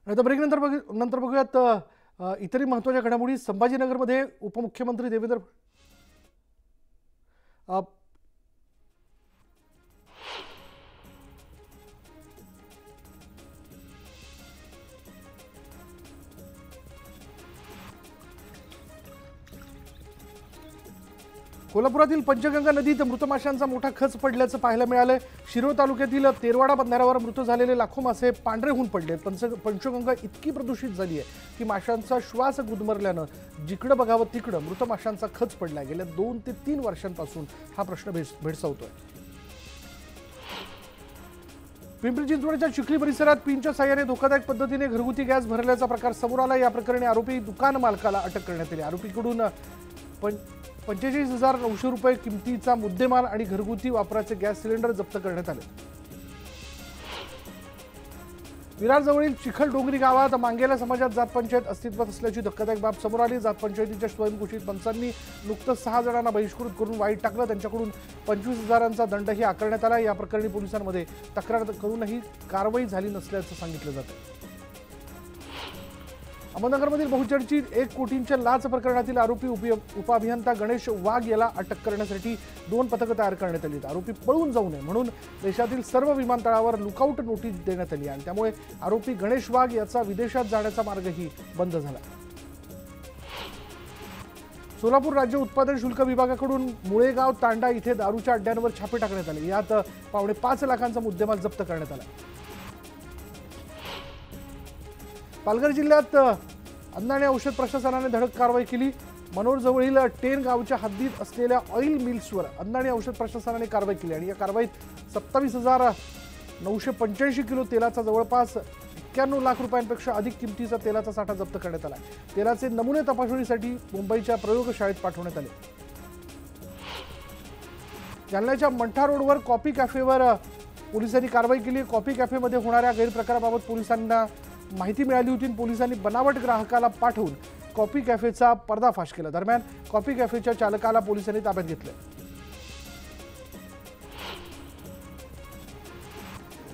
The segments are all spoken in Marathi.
आता ब्रेक नंतर बघूयात इतरही महत्त्वाच्या घडामोडी. संभाजीनगरमध्ये उपमुख्यमंत्री देवेंद्र अ, कोल्हापुरातील पंचगंगा नदीत मृत माशांचा मोठा खच पडल्याचं पाहायला मिळालंय. शिरोळ तालुक्यातील तेरवाडा बंधाऱ्यावर मृत झालेले लाखो मासे पांढरे होऊन पडले. पंचगंगा इतकी प्रदूषित झाली आहे की माशांचा श्वास गुदमरल्यानं जिकडं बघावं तिकडं मृत माशांचा खच पडलाय. गेल्या 2 ते 3 वर्षांपासून हा प्रश्न भेडसावतोय. पिंपरी चिंचवडच्या चिखली परिसरात पिनच्या साह्याने धोकादायक पद्धतीने घरगुती गॅस भरल्याचा प्रकार समोर आला. या प्रकरणी आरोपी दुकान मालकाला अटक करण्यात आली. आरोपीकडून 45,900 रुपये किमतीचा मुद्देमाल आणि घरगुती वापराचे गॅस सिलेंडर जप्त करण्यात आले. विरारजवळील चिखल डोंगरी गावात मांगेला समाजात जात पंचायत अस्तित्वात असल्याची धक्कादायक बाब समोर आली. जात पंचायतीच्या स्वयंघोषित पंचांनी नुकतंच 6 जणांना बहिष्कृत करून वाईट टाकलं. त्यांच्याकडून 25,000चा दंडही आकारण्यात आला. या प्रकरणी पोलिसांमध्ये तक्रार करूनही कारवाई झाली नसल्याचं सांगितलं जातं. अहमदनगरमधील बहुचर्चित 1 कोटींच्या लाच प्रकरणातील आरोपी उपअभियंता गणेश वाघ याला अटक करण्यासाठी 2 पथकं तयार करण्यात आली. आरोपी पळून जाऊ नये म्हणून देशातील सर्व विमानतळावर लुकआउट नोटीस देण्यात आली आणि त्यामुळे आरोपी गणेश वाघ याचा विदेशात जाण्याचा मार्गही बंद झाला. सोलापूर राज्य उत्पादन शुल्क विभागाकडून मुळेगाव तांडा इथे दारूच्या अड्ड्यांवर छापे टाकण्यात आले. यात 5.25 लाखांचा मुद्देमाल जप्त करण्यात आला. पालघर जिल्ह्यात अन्न आणि औषध प्रशासनाने धडक कारवाई केली. मनोरजवळील टेन गावच्या हद्दीत असलेल्या ऑइल मिल्सवर अन्न आणि औषध प्रशासनाने कारवाई केली आणि या कारवाईत 27,985 किलो तेलाचा जवळपास 91 लाख रुपयांपेक्षा अधिक किमतीचा तेलाचा साठा जप्त करण्यात आला. तेलाचे नमुने तपासणीसाठी मुंबईच्या प्रयोगशाळेत पाठवण्यात आले. जालन्याच्या मंठा रोडवर कॉफी कॅफेवर पोलिसांनी कारवाई केली. कॉफी कॅफेमध्ये होणाऱ्या गैरप्रकाराबाबत पोलिसांना माहिती मिळाली होती. पोलिसांनी बनावट ग्राहकाला पाठवून कॉफी कॅफेचा पर्दाफाश केला. दरम्यान कॉफी कॅफेच्या चालकाला पोलिसांनी ताब्यात घेतले.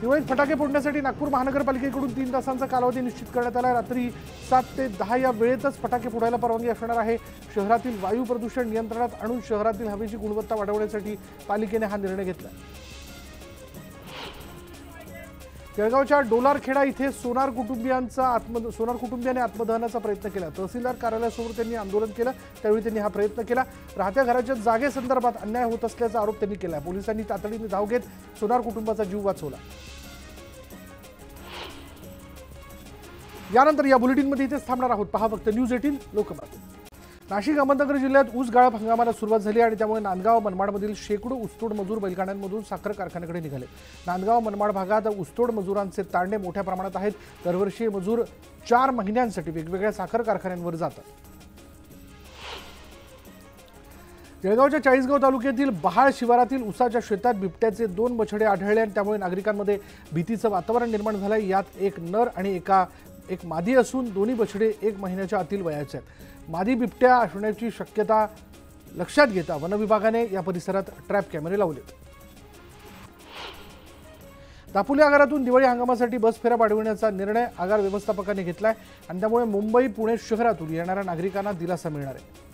दिवाळीत फटाके फोडण्यासाठी नागपूर महानगरपालिकेकडून 3 तासांचा कालावधी निश्चित करण्यात आला. रात्री 7 ते 10 या वेळेतच फटाके फोडायला परवानगी असणार आहे. शहरातील वायू प्रदूषण नियंत्रणात आणून शहरातील हवेची गुणवत्ता वाढवण्यासाठी पालिकेने हा निर्णय घेतला. जळगावच्या डोलारखेडा इथे सोनार कुटुंबियाने आत्मदहनाचा प्रयत्न केला. तहसीलदार कार्यालयासमोर त्यांनी आंदोलन केलं. त्यावेळी त्यांनी हा प्रयत्न केला. राहत्या घराच्या जागेसंदर्भात अन्याय होत असल्याचा आरोप त्यांनी केला. पोलिसांनी तातडीने धाव घेत सोनार कुटुंबाचा जीव वाचवला. यानंतर या बुलेटिनमध्ये इथेच थांबणार आहोत. पहा फक्त न्यूज 18 लोकमत. नाशिक अहमदनगर जिल्ह्यात ऊस गाळप हंगामाला सुरुवात झाली आणि त्यामुळे नांदगाव मनमाडमधील शेकडो ऊसतोड मजूर बैलगाड्यांमधून साखर कारखान्याकडे निघाले. नांदगाव मनमाड भागात ऊसतोड मजुरांचे तांडे मोठ्या प्रमाणात आहेत. दरवर्षी मजूर 4 महिन्यांसाठी वेगवेगळ्या साखर कारखान्यांवर जातात. जळगावच्या चाळीसगाव तालुक्यातील बहाळ शिवारातील ऊसाच्या शेतात बिबट्याचे 2 बछडे आढळले आणि त्यामुळे नागरिकांमध्ये भीतीचं वातावरण निर्माण झालंय. यात एक नर आणि एक मादी असून दोन्ही बछडे 1 महिन्याच्या आतील वयाचे आहेत. मादी बिबट्या असण्याची शक्यता लक्षात घेता वनविभागाने या परिसरात ट्रॅप कॅमेरे लावलेत. दापोली आगारातून दिवाळी हंगामासाठी बस फेऱ्या वाढविण्याचा निर्णय आगार व्यवस्थापकाने घेतलाय आणि त्यामुळे मुंबई पुणे शहरातून येणाऱ्या नागरिकांना दिलासा मिळणार आहे.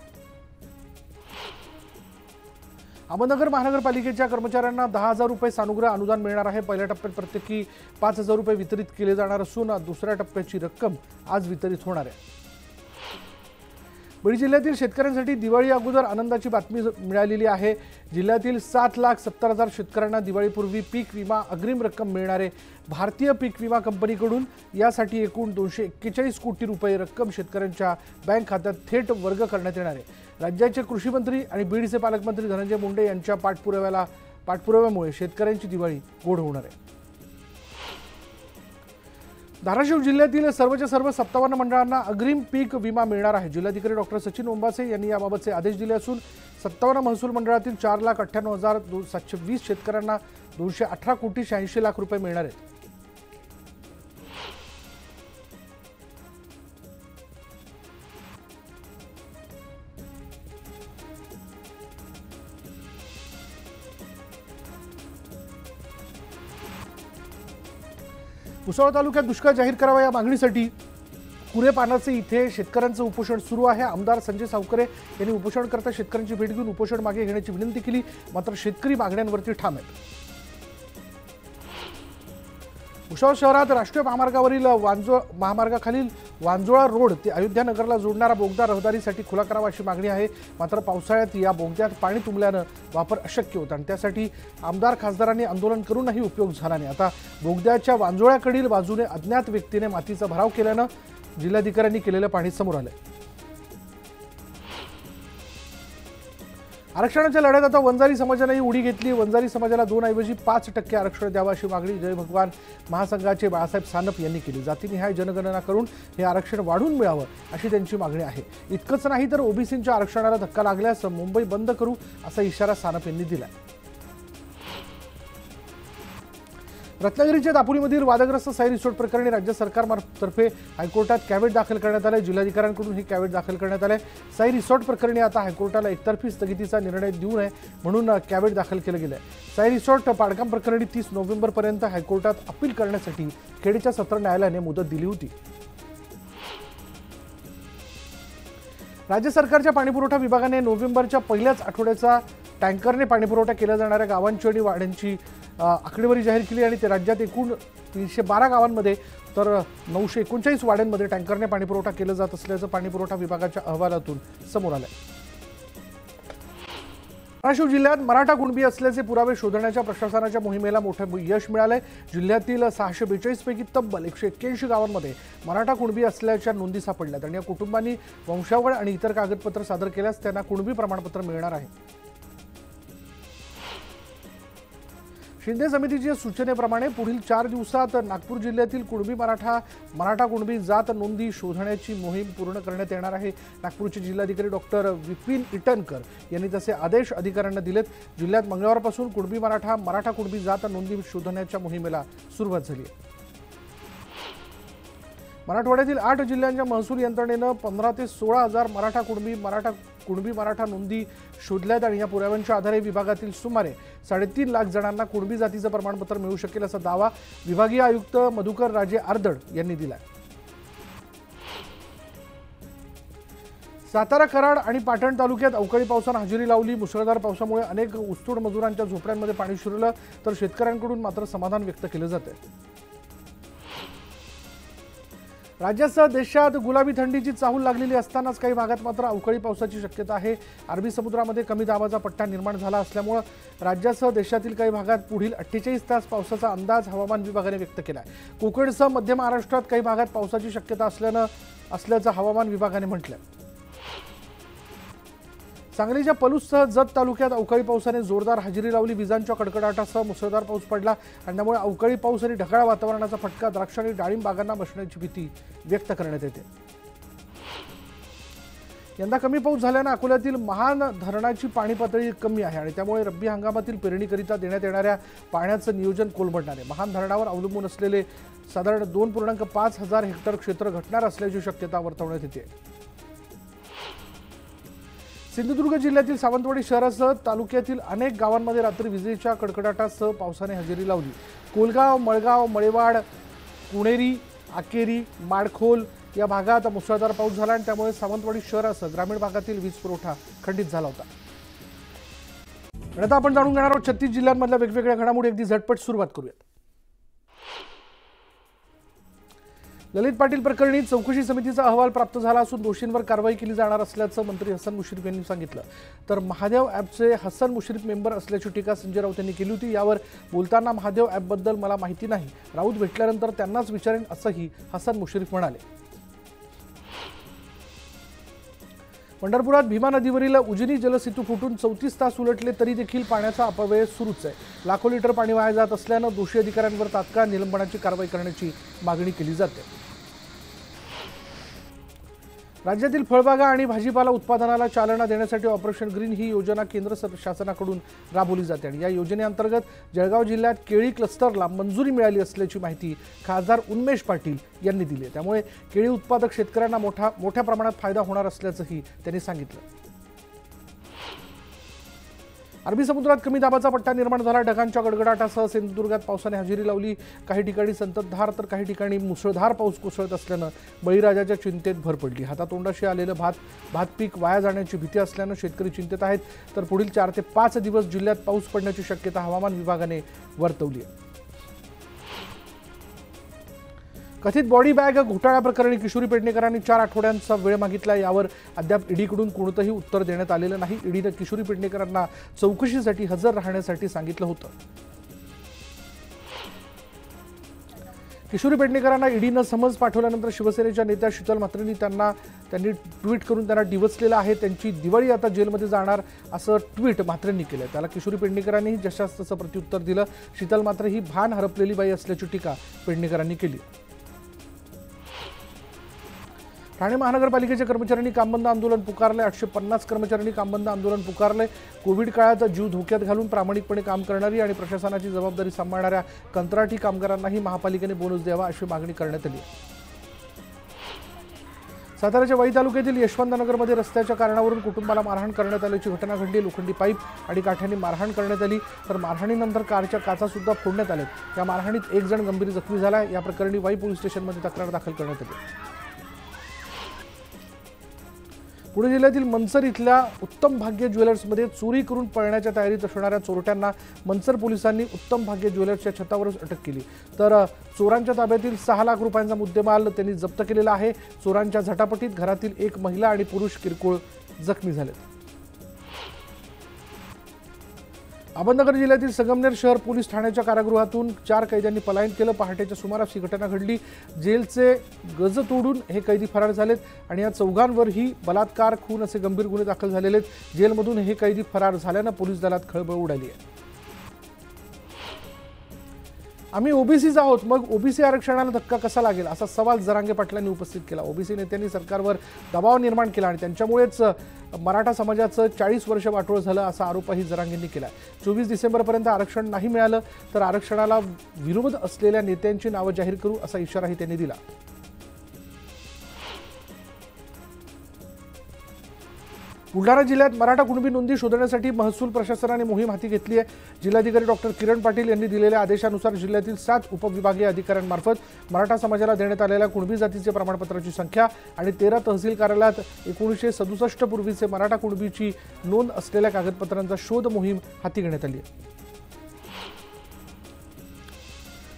अहमदनगर महानगरपालिकेच्या कर्मचाऱ्यांना 10,000 रुपये सानुग्रह अनुदान मिळणार आहे. पहिल्या टप्प्यात प्रत्येकी 5,000 रुपये वितरित केले जाणार असून दुसऱ्या टप्प्याची रक्कम आज वितरित होणार आहे. बीड जिल्ह्यातील शेतकऱ्यांसाठी दिवाळी अगोदर आनंदाची बातमी मिळालेली आहे. जिल्ह्यातील 7,70,000 शेतकऱ्यांना दिवाळीपूर्वी पीक विमा अग्रिम रक्कम मिळणार आहे. भारतीय पीक विमा कंपनीकडून यासाठी एकूण 241 कोटी रुपये रक्कम शेतकऱ्यांच्या बँक खात्यात थेट वर्ग करण्यात येणार आहे. राज्याचे कृषी मंत्री आणि बीडचे पालकमंत्री धनंजय मुंडे यांच्या पाठपुराव्यामुळे शेतकऱ्यांची दिवाळी गोड होणार आहे. धाराशिव जिल्ह्यातील सर्वच्या सर्व 57 मंडळांना अग्रिम पीक विमा मिळणार आहे. जिल्हाधिकारी डॉक्टर सचिन ओंबासे यांनी याबाबतचे आदेश दिले असून 57 महसूल मंडळातील 4,98,720 शेतकऱ्यांना 218 कोटी 86 लाख रुपये मिळणार आहेत. भुसावळ तालुक्यात दुष्काळ जाहीर करावा या मागणीसाठी पुरे पानाचे इथे शेतकऱ्यांचं उपोषण सुरू आहे। आमदार संजय सावकरे यांनी उपोषणकर्ता शेतकऱ्यांची भेट घेऊन उपोषण मागे घेण्याची विनंती केली, मात्र शेतकरी मागण्यांवरती ठाम आहेत। भुसावळ शहरात राष्ट्रीय महामार्गावरील महामार्गाखालील वांजोळा रोड ते अयोध्या नगरला जोडणारा बोगदा रहदारीसाठी खुला करावा अशी मागणी आहे। मात्र पावसाळ्यात या बोगद्यात पाणी तुंबल्यानं वापर अशक्य होता आणि त्यासाठी आमदार खासदारांनी आंदोलन करूनही उपयोग झाला नाही। आता बोगद्याच्या वांजोळ्याकडील बाजूने अज्ञात व्यक्तीने मातीचा भराव केल्यानं जिल्हाधिकाऱ्यांनी केलेलं पाणी समोर आलंय। आरक्षणाच्या लढ्यात आता वंजारी समाजानेही उडी घेतली। वंजारी समाजाला 2 ऐवजी 5% आरक्षण द्यावं अशी मागणी जय भगवान महासंघाचे बाळासाहेब सानप यांनी केली। जातीनिहाय जनगणना करून हे आरक्षण वाढवून मिळावं अशी त्यांची मागणी आहे। इतकंच नाही तर ओबीसींच्या आरक्षणाला धक्का लागल्यास मुंबई बंद करू असा इशारा सानप यांनी दिला। रत्नागिरीच्या दापोलीमधील वादग्रस्त साई रिसॉर्ट प्रकरणी राज्य सरकारतर्फे हायकोर्टात कॅव्हेट दाखल करण्यात आले। जिल्हाधिकाऱ्यांकडून हे कॅव्हेट दाखल करण्यात आले। साई रिसॉर्ट प्रकरणी आता हायकोर्टाला एकतर्फी स्थगितीचा निर्णय देऊ नये म्हणून कॅव्हेट दाखल केलं गेलं आहे। साई रिसॉर्ट पाडकाम प्रकरणी 30 नोव्हेंबरपर्यंत हायकोर्टात अपील करण्यासाठी खेडच्या सत्र न्यायालयाने मुदत दिली होती। राज्य सरकारच्या पाणीपुरवठा विभागाने नोव्हेंबरच्या पहिल्याच आठवड्याचा टँकरने पाणीपुरवठा केल्या जाणाऱ्या गावांची आणि वाड्यांची आकडेवारी जाहीर केली आणि ते राज्यात एकूण 312 गावांमध्ये तर 939 वाड्यांमध्ये टँकरने पाणीपुरवठा केला जात असल्याचं पाणीपुरवठा विभागाच्या अहवालातून समोर आलंय। धाराशिव जिल्ह्यात मराठा कुणबी असल्याचे पुरावे शोधण्याच्या प्रशासनाच्या मोहिमेला मोठं यश मिळालंय। जिल्ह्यातील 642 पैकी तब्बल 181 गावांमध्ये मराठा कुणबी असल्याच्या नोंदी सापडल्यात आणि या कुटुंबांनी वंशावळ आणि इतर कागदपत्र सादर केल्यास त्यांना कुणबी प्रमाणपत्र मिळणार आहे। शिंदे समितीच्या सूचनेप्रमाणे पुढील 4 दिवसात नागपूर जिल्ह्यातील कुणबी मराठा कुणबी जात नोंदी शोधण्याची मोहीम पूर्ण करण्यात येणार आहे। नागपूरचे जिल्हाधिकारी डॉक्टर विपिन इटनकर यांनी तसे आदेश अधिकाऱ्यांना दिलेत। जिल्ह्यात मंगळवारपासून कुणबी मराठा कुणबी जात नोंदी शोधण्याच्या मोहिमेला सुरुवात झाली आहे। मराठवाड्यातील 8 जिल्ह्यांच्या महसूल यंत्रणेनं 15 ते 16 हजार मराठा कुणबी नोंदी शोधल्यात आणि या पुराव्यांच्या आधारे विभागातील सुमारे 3.5 लाख जणांना कुणबी जातीचं प्रमाणपत्र मिळू शकेल असा दावा विभागीय आयुक्त मधुकर राजे आर्दड यांनी दिला। सातारा, कराड आणि पाटण तालुक्यात अवकाळी पावसानं हजेरी लावली। मुसळधार पावसामुळे अनेक ऊसतोड मजुरांच्या झोपड्यांमध्ये पाणी शिरलं तर शेतकऱ्यांकडून मात्र समाधान व्यक्त केलं जात आहे। राज्यासह देशात गुलाबी थंडीची चाहूल लागलेली असतानाच काही भागात मात्र अवकाळी पावसाची शक्यता आहे। अरबी समुद्रामध्ये कमी दाबाचा पट्टा निर्माण झाला असल्यामुळे राज्यासह देशातील काही भागात पुढील 48 तास पावसाचा अंदाज हवामान विभागाने व्यक्त केला आहे। कोकणसह मध्य महाराष्ट्रात काही भागात पावसाची शक्यता असल्याचं हवामान विभागाने म्हटलं। सांगलीच्या पलूससह जत तालुक्यात अवकाळी पावसाने जोरदार हजेरी लावली। विजांच्या कडकडाटासह मुसळधार पाऊस पडला आणि त्यामुळे अवकाळी पाऊस आणि ढगाळ वातावरणाचा फटका द्राक्ष आणि डाळिंब बागांना बसण्याची भीती व्यक्त करण्यात येते। यंदा कमी पाऊस झाल्याने अकोल्यातील महान धरणाची पाणी पातळी कमी आहे आणि त्यामुळे रब्बी हंगामातील पेरणीकरिता देण्यात येणाऱ्या पाण्याचं नियोजन कोलमडणार आहे। महान धरणावर अवलंबून असलेले साधारण 2.5 हजार हेक्टर क्षेत्र घटणार असल्याची शक्यता वर्तवण्यात येते। सिंधुदुर्ग जिल्ह्यातील सावंतवाडी शहरासह तालुक्यातील अनेक गावांमध्ये रात्री विजेच्या कडकडाटासह पावसाने हजेरी लावली। कोलगाव, मळगाव, मळेवाड, पुणेरी, आकेरी, माडखोल या भागात मुसळधार पाऊस झाला आणि त्यामुळे सावंतवाडी शहरासह ग्रामीण भागातील वीज पुरवठा खंडित झाला होता। आता आपण जाणून घेणार आहोत 36 जिल्ह्यांमधल्या वेगवेगळ्या घडामोडी। अगदी झटपट सुरुवात करूयात। ललित पाटील प्रकरणी चौकशी समितीचा अहवाल प्राप्त झाला असून दोषींवर कारवाई केली जाणार असल्याचं मंत्री हसन मुश्रीफ यांनी सांगितलं। तर महादेव ॲपचे हसन मुश्रीफ मेंबर असल्याची टीका संजय राऊत यांनी केली होती। यावर बोलताना महादेव ॲपबद्दल मला माहिती नाही, राऊत भेटल्यानंतर त्यांनाच विचारेन असंही हसन मुश्रीफ म्हणाले। पंढरपुरात भीमा नदीवरील उजनी जलसेतू फुटून 34 तास उलटले तरी देखील पाण्याचा अपव्यय सुरूच आहे। लाखो लिटर पाणी वाया जात असल्यानं दोषी अधिकाऱ्यांवर तात्काळ निलंबनाची कारवाई करण्याची मागणी केली जाते। राज्यातील फळबागा आणि भाजीपाला उत्पादनाला चालना देण्यासाठी ऑपरेशन ग्रीन ही योजना केंद्र शासनाकडून राबवली जाते आणि या योजनेअंतर्गत जळगाव जिल्ह्यात केळी क्लस्टरला मंजुरी मिळाली असल्याची माहिती खासदार उन्मेष पाटील यांनी दिली आहे। त्यामुळे केळी उत्पादक शेतकऱ्यांना मोठ्या प्रमाणात फायदा होणार असल्याचंही त्यांनी सांगितलं। अरबी समुद्रात कमी दाबाचा पट्टा निर्माण झाला। ढगांच्या गडगडाटासह सिंधुदुर्गात पावसाने हजेरी लावली। काही ठिकाणी संततधार तर काही ठिकाणी मुसळधार पाऊस कोसळत असल्यानं बळीराजाच्या चिंतेत भर पडली। हातातोंडाशी आलेलं भात पीक वाया जाण्याची भीती असल्यानं शेतकरी चिंतेत आहेत। तर पुढील 4 ते 5 दिवस जिल्ह्यात पाऊस पडण्याची शक्यता हवामान विभागाने वर्तवली आहे। कथित बॉडी बॅग घोटाळा प्रकरणी किशोरी पेडणेकरांनी 4 आठवड्यांचा वेळ मागितला। यावर अद्याप ईडीकडून कोणतंही उत्तर देण्यात आलेलं नाही। ईडीने किशोरी पेडणेकरांना चौकशीसाठी हजर राहण्यासाठी सांगितलं होतं। किशोरी पेडणेकरांना ईडीनं समन्स पाठवल्यानंतर शिवसेनेच्या नेत्या शीतल म्हात्रेंनी त्यांनी ट्विट करून त्यांना डिवचलेलं आहे। त्यांची दिवाळी आता जेलमध्ये जाणार असं ट्विट म्हात्रेंनी केलं। त्याला किशोरी पेडणेकरांनीही जशास तसं प्रत्युत्तर दिलं। शीतल म्हात्रे ही भान हरपलेली बाई असल्याची टीका पेडणेकरांनी केली। ठाणे महानगरपालिकेच्या कर्मचाऱ्यांनी कामबंद आंदोलन पुकारले। 850 कर्मचाऱ्यांनी कामबंद आंदोलन पुकारले। कोविड काळात जीव धोक्यात घालून प्रामाणिकपणे काम करणारी आणि प्रशासनाची जबाबदारी सांभाळणाऱ्या कंत्राटी कामगारांनाही महापालिकेने बोनस द्यावा अशी मागणी करण्यात आली। साताऱ्याच्या वाई तालुक्यातील यशवंतनगरमध्ये रस्त्याच्या कारणावरून कुटुंबाला मारहाण करण्यात आल्याची घटना घडली। लोखंडी पाईप आणि काठ्यांनी मारहाण करण्यात आली। तर मारहाणीनंतर कारच्या काचा सुद्धा फोडण्यात आल्यात। या मारहाणीत 1 जण गंभीर जखमी झाला। या प्रकरणी वाई पोलीस स्टेशनमध्ये तक्रार दाखल करण्यात आली। पुणे जिल्ह्यातील मनसर इथल्या उत्तम भाग्य ज्वेलर्समध्ये चोरी करून पळण्याच्या तयारीत असणाऱ्या चोरट्यांना मनसर पोलिसांनी उत्तम भाग्य ज्वेलर्सच्या छतावरच अटक केली। तर चोरांच्या ताब्यातील 6 लाख रुपयांचा मुद्देमाल त्यांनी जप्त केलेला आहे। चोरांच्या झटापटीत घरातील 1 महिला आणि पुरुष किरकोळ जखमी झाले। अहमदनगर जिल्ह्यातील संगमनेर शहर पोलीस ठाण्याच्या कारागृहातून 4 कैद्यांनी पलायन केलं। पहाटेच्या सुमारास ही घटना घडली। जेलचे गज तोडून हे कैदी फरार झालेत आणि या चौघांवरही बलात्कार, खून असे गंभीर गुन्हे दाखल झालेले आहेत। जेलमधून हे कैदी फरार झाल्यानं पोलीस दलात खळबळ उडाली आहे। आम्ही ओबीसीच आहोत, मग ओबीसी आरक्षणाला धक्का कसा लागेल असा सवाल जरांगे पाटलांनी उपस्थित केला। ओबीसी नेत्यांनी सरकारवर दबाव निर्माण केला आणि त्यांच्यामुळेच मराठा समाजाचं 40 वर्ष वाटोळ झालं असा आरोपही जरांगेंनी केला। 24 डिसेंबरपर्यंत आरक्षण नाही मिळालं तर आरक्षणाला विरोध असलेल्या नेत्यांची नावं जाहीर करू असा इशाराही त्यांनी दिला। बुलढाणा जिल्ह्यात मराठा कुणबी नोंदी शोधण्यासाठी महसूल प्रशासनाने मोहीम हाती घेतली आहे। जिल्हाधिकारी डॉक्टर किरण पाटील यांनी दिलेल्या आदेशानुसार जिल्ह्यातील 7 उपविभागीय अधिकाऱ्यांमार्फत मराठा समाजाला देण्यात आलेल्या कुणबी जातीचे प्रमाणपत्राची संख्या आणि 13 तहसील कार्यालयात 1967 पूर्वीचे मराठा कुणबीची नोंद असलेल्या कागदपत्रांचा शोध मोहीम हाती घेण्यात आली आहे।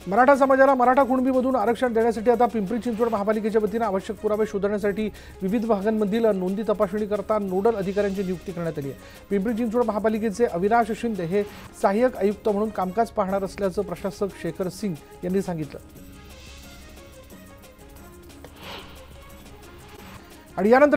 मराठा समाजाला मराठा कुणबीमधून आरक्षण देण्यासाठी आता पिंपरी चिंचवड महापालिकेच्या वतीने आवश्यक पुरावे शोधण्यासाठी विविध भागांमधील नोंदी तपासणी करता नोडल अधिकाऱ्यांची नियुक्ती करण्यात आली आहे। पिंपरी चिंचवड महापालिकेचे अविनाश शिंदे हे सहाय्यक आयुक्त म्हणून कामकाज पाहणार असल्याचं प्रशासक शेखर सिंग यांनी सांगितलं। आणि यानंतर